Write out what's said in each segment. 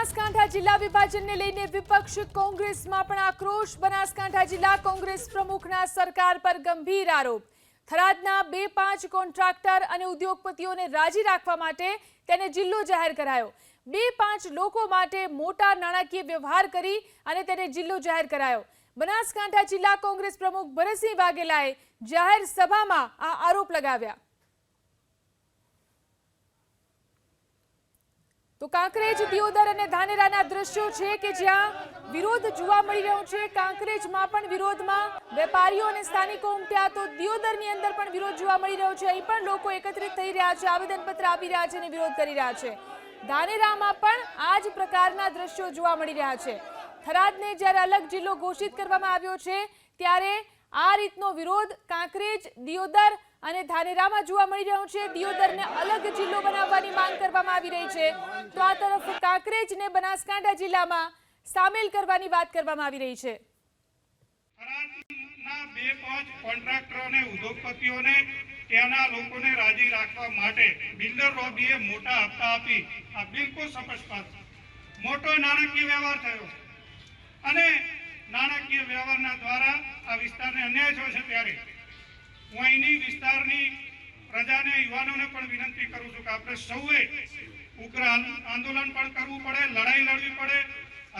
બનાસકાંઠા જિલ્લા વિભાજનને લઈને વિપક્ષ કોંગ્રેસમાં પણ આક્રોશ। બનાસકાંઠા જિલ્લા કોંગ્રેસ પ્રમુખના સરકાર પર ગંભીર આરોપ। થરાદના 2-5 કોન્ટ્રાક્ટર અને ઉદ્યોગપતિઓને રાજી રાખવા માટે તેને જિલ્લો જાહેર કરાયો। 2-5 લોકો માટે મોટા નાણાકીય વ્યવહાર કરી અને તેને જિલ્લો જાહેર કરાયો। બનાસકાંઠા જિલ્લા કોંગ્રેસ પ્રમુખ ભરતસિંહ વાઘેલાએ જાહેર સભામાં આ આરોપ લગાવ્યા। તો કાંકરેજ, દિયોદર અને ધાનેરાના દ્રશ્યો છે કે જ્યાં વિરોધ જોવા મળી રહ્યો છે। કાંકરેજમાં પણ વિરોધમાં વેપારીઓ અને સ્થાનિકો ઉમટ્યા, તો દિયોદરની અંદર પણ વિરોધ જોવા મળી રહ્યો છે। અહીં પણ લોકો એકત્રિત થઈ રહ્યા છે, આવેદનપત્ર આપી રહ્યા છે અને વિરોધ કરી રહ્યા છે। ધાનેરામાં પણ આ જ પ્રકારના દ્રશ્યો જોવા મળી રહ્યા છે। થરાદને જ્યારે અલગ જિલ્લો ઘોષિત કરવામાં આવ્યો છે ત્યારે આ રીતનો વિરોધ કાંકરેજ, દિયોદર અને ધાનેરામાં જોવા મળી રહ્યો છે। દિયોદરને અલગ જિલ્લો બનાવવાની માંગ કરવામાં આવી રહી છે, તો આ તરફ કાંકરેજને બનાસકાંઠા જિલ્લામાં સામેલ કરવાની વાત કરવામાં આવી રહી છે। થરાદના 2-5 કોન્ટ્રાક્ટરો અને ઉદ્યોગપતિઓને ત્યાંના લોકોને રાજી રાખવા માટે બિલ્ડર લોબીએ મોટા હપ્તા આપી આ બિલકુલ સ્પષ્ટ મોટો નાણાકીય વ્યવહાર થયો અને નાણાકીય વ્યવહારના દ્વારા આ વિસ્તારને અન્યાય થયો છે। ત્યારે હું અહીંની વિસ્તારની પ્રજાને, યુવાનોને પણ વિનંતી કરું છું કે આપણે સૌએ ઉગ્ર આંદોલન પણ કરવું પડે, લડાઈ લડવી પડે,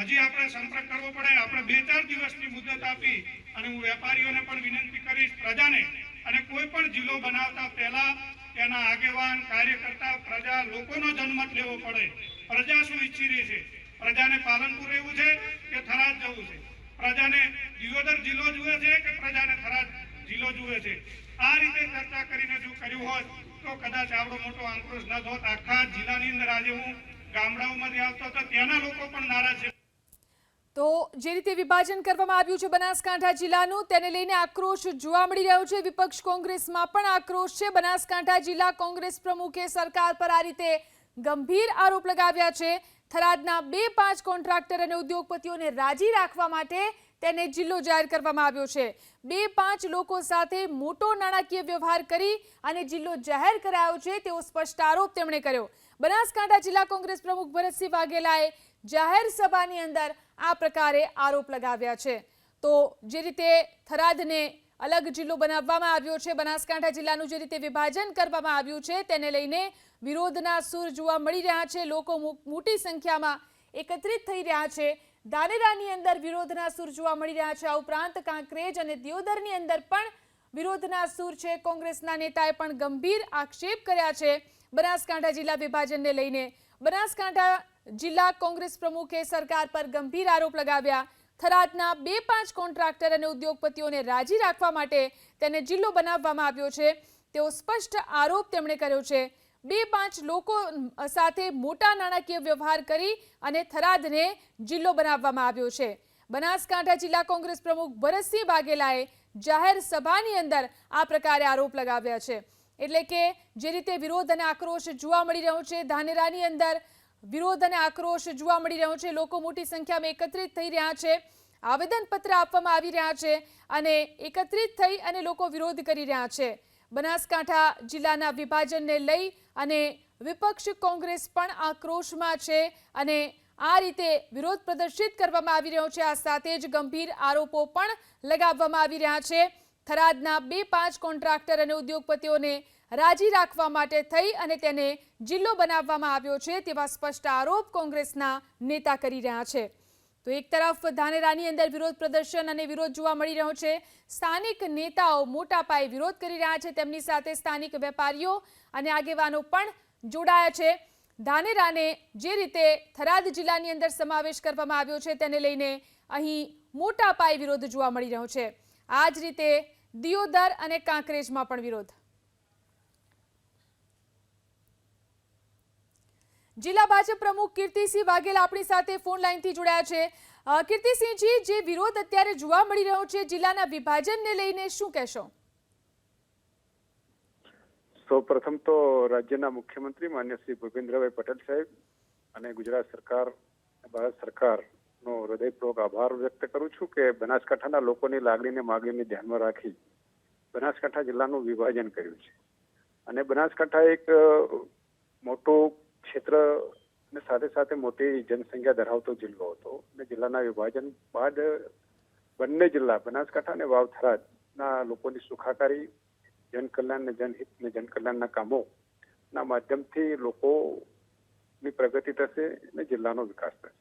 હજી આપણે સંપર્ક કરવો પડે। આપણે 2-4 દિવસની મુદત આપી અને હું વેપારીઓને પણ વિનંતી કરીશ, પ્રજાને, અને કોઈ પણ જિલ્લો બનાવતા પહેલા તેના આગેવાન, કાર્યકર્તા, પ્રજા, લોકોનો જનમત લેવો પડે। પ્રજા શું ઈચ્છી રહી છે? પ્રજાને પાલનપુર રહેવું છે કે થરાદ જવું છે? પ્રજાને દિયોદર જિલ્લો જુએ છે કે પ્રજાને થરાદ જિલ્લો જુએ છે? આ રીતે ચર્ચા કરીને જો કર્યું હોત તો કદાચ આવડો મોટો આક્રોશ ન હોત। આખા જિલ્લાની અંદર આજે હું ગામડાઓમાંથી આવતો તો ત્યાંના લોકો પણ નારાજ છે। તો જે રીતે વિભાજન કરવામાં આવ્યું છે બનાસકાંઠા જિલ્લાનું, તેને લઈને આક્રોશ જોવા મળી રહ્યો છે। વિપક્ષ કોંગ્રેસમાં પણ આક્રોશ છે। બનાસકાંઠા જિલ્લા કોંગ્રેસ પ્રમુખે સરકાર પર આ રીતે ગંભીર આરોપ લગાવ્યા છે। થરાદના 2-5 કોન્ટ્રાક્ટર અને ઉદ્યોગપતિઓને રાજી રાખવા માટે તેને જિલ્લો જાહેર કરવામાં આવ્યો છે। 2-5 લોકો સાથે મોટો નાણાકીય વ્યવહાર કરી અને જિલ્લો જાહેર કરાયો છે તેવો સ્પષ્ટ આરોપ તેમણે કર્યો। બનાસકાંઠા જિલ્લા કોંગ્રેસ પ્રમુખ ભરતસિંહ વાઘેલાએ જાહેર સભાની અંદર આ પ્રકારે આરોપ લગાવ્યા છે। તો જે રીતે થરાદને અલગ જિલ્લો બનાવવામાં આવ્યો છે, બનાસકાંઠા જિલ્લાનું જે રીતે વિભાજન કરવામાં આવ્યું છે તેને લઈને વિરોધના સૂર જોવા મળી રહ્યા છે। લોકો મોટી સંખ્યામાં એકત્રિત થઈ રહ્યા છે। ધાનેરાની અંદર વિરોધના સૂર જોવા મળી રહ્યા છે। આ ઉપરાંત કાંકરેજ અને દિયોદરની અંદર પણ વિરોધના સૂર છે। કોંગ્રેસના નેતાએ પણ ગંભીર આક્ષેપ કર્યા છે બનાસકાંઠા જિલ્લા વિભાજનને લઈને। બનાસકાંઠા જિલ્લા કોંગ્રેસ પ્રમુખે સરકાર પર ગંભીર આરોપ લગાવ્યા। થરાદના 2-5 કોન્ટ્રાક્ટર અને ઉદ્યોગપતિઓને રાજી રાખવા માટે તેને જિલ્લો બનાવવામાં આવ્યો છે તેવો સ્પષ્ટ આરોપ તેમણે કર્યો છે। 2-5 લોકો સાથે મોટા નાણાકીય વ્યવહાર કરી અને થરાદને જિલ્લો બનાવવામાં આવ્યો છે। બનાસકાંઠા જિલ્લા કોંગ્રેસ પ્રમુખ ભરતસિંહ વાઘેલાએ જાહેર સભાની અંદર આ પ્રકારે આરોપ લગાવ્યા છે। એટલે કે જે રીતે વિરોધ અને આક્રોશ જોવા મળી રહ્યો છે, ધાનેરાની અંદર વિરોધ અને આક્રોશ જોવા મળી રહ્યો છે। લોકો મોટી સંખ્યામાં એકત્રિત થઈ રહ્યા છે, આવેદનપત્ર આપવામાં આવી રહ્યા છે અને એકત્રિત થઈ અને લોકો વિરોધ કરી રહ્યા છે। બનાસકાંઠા જિલ્લાના વિભાજનને લઈ અને વિપક્ષ કોંગ્રેસ પણ આક્રોશમાં છે અને આ રીતે વિરોધ પ્રદર્શિત કરવામાં આવી રહ્યો છે। આ સાથે જ ગંભીર આરોપો પણ લગાવવામાં આવી રહ્યા છે। થરાદના 2-5 કોન્ટ્રાક્ટર અને ઉદ્યોગપતિઓને રાજી રાખવા માટે થઈ અને તેને જિલ્લો બનાવવામાં આવ્યો છે તેવા સ્પષ્ટ આરોપ કોંગ્રેસના નેતા કરી રહ્યા છે। તો એક તરફ ધાનેરાની અંદર વિરોધ પ્રદર્શન અને વિરોધ જોવા મળી રહ્યો છે। સ્થાનિક નેતાઓ મોટા પાયે વિરોધ કરી રહ્યા છે, તેમની સાથે સ્થાનિક વેપારીઓ અને આગેવાનો પણ જોડાયા છે। ધાનેરાને જે રીતે થરાદ જિલ્લાની અંદર સમાવેશ કરવામાં આવ્યો છે તેને લઈને અહીં મોટા પાયે વિરોધ જોવા મળી રહ્યો છે। આ જ રીતે દિયોદર અને કાંકરેજમાં પણ વિરોધ। જિલ્લા ભાજપ પ્રમુખ કીર્તિસિંહ વાઘેલા આપણી સાથે ફોન લાઈનથી જોડાયા છે। કીર્તિસિંહજી, જે વિરોધ અત્યારે જોવા મળી રહ્યો છે જિલ્લાના વિભાજનને લઈને શું કહેશો? સૌપ્રથમ તો રાજ્યના મુખ્યમંત્રી માન્ય શ્રી ભૂપેન્દ્રભાઈ પટેલ સાહેબ અને ગુજરાત સરકાર, ભારત સરકારનો હૃદયપૂર્વક આભાર વ્યક્ત કરું છું કે બનાસકાંઠાના લોકોની લાગણીને માગણીને ધ્યાનમાં રાખી બનાસકાંઠા જિલ્લાનું વિભાજન કર્યું છે અને બનાસકાંઠા એક મોટું ક્ષેત્ર અને સાથે સાથે મોટી જનસંખ્યા ધરાવતો જિલ્લો હતો અને જિલ્લાના વિભાજન બાદ બંને જિલ્લા બનાસકાંઠા અને વાવ થરાદના લોકોની સુખાકારી, જનકલ્યાણ અને જનહિત અને જનકલ્યાણના કામોના માધ્યમથી લોકોની પ્રગતિ થશે અને જિલ્લાનો વિકાસ થશે.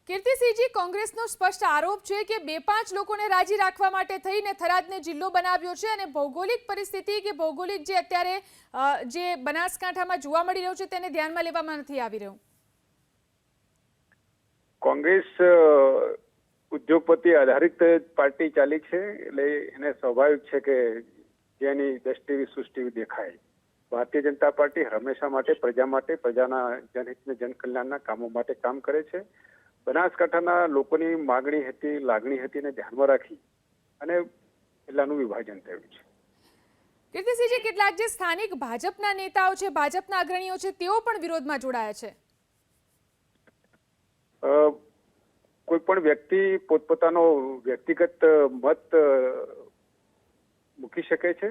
કીર્તિસિંહજી, કોંગ્રેસનો સ્પષ્ટ આરોપ છે કે 2-5 લોકોને રાજી રાખવા માટે થઈને થરાદને જિલ્લો બનાવ્યો છે અને ભૌગોલિક પરિસ્થિતિ કે ભૌગોલિક જે અત્યારે જે બનાસકાંઠામાં જોવા મળી રહ્યું છે તેને ધ્યાનમાં લેવામાં નથી આવી રહ્યું. કોંગ્રેસ ઉદ્યોગપતિ આધારિત પાર્ટી ચાલી છે એટલે એને સ્વાભાવિક છે કે જેની 10 ટીવી 20 ટીવી દેખાય. ભારતીય જનતા પાર્ટી હંમેશા માટે પ્રજા માટે, પ્રજાના જનહિત અને જનકલ્યાણના કામો માટે કામ કરે છે. બનાસકાંઠાના લોકોની માગણી હતી, લાગણી હતી એને ધ્યાનમાં રાખી અને જિલ્લાનું વિભાજન થયું છે. કીર્તિસિંહજી, કેટલાક જે સ્થાનિક ભાજપના નેતાઓ છે, ભાજપના અગ્રણીઓ છે, તેઓ પણ વિરોધમાં જોડાયા છે. કોઈ પણ વ્યક્તિ પોતપોતાનો વ્યક્તિગત મત મૂકી શકે છે.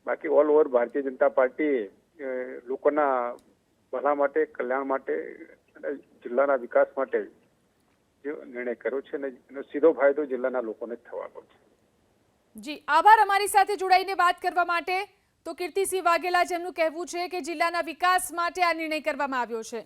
બાકી ઓલ ઓવર ભારતીય જનતા પાર્ટીએ લોકોના ભલા માટે, કલ્યાણ માટે અને જિલ્લાના વિકાસ માટે જે નિર્ણય કર્યો છે અને એનો સીધો ફાયદો જિલ્લાના લોકોને જ થવાનો છે. જી આભાર અમારી સાથે જોડાઈને વાત કરવા માટે. તો કીર્તિસિંહ વાઘેલા, જેમનું કહેવું છે કે જિલ્લાના વિકાસ માટે આ નિર્ણય કરવામાં આવ્યો છે.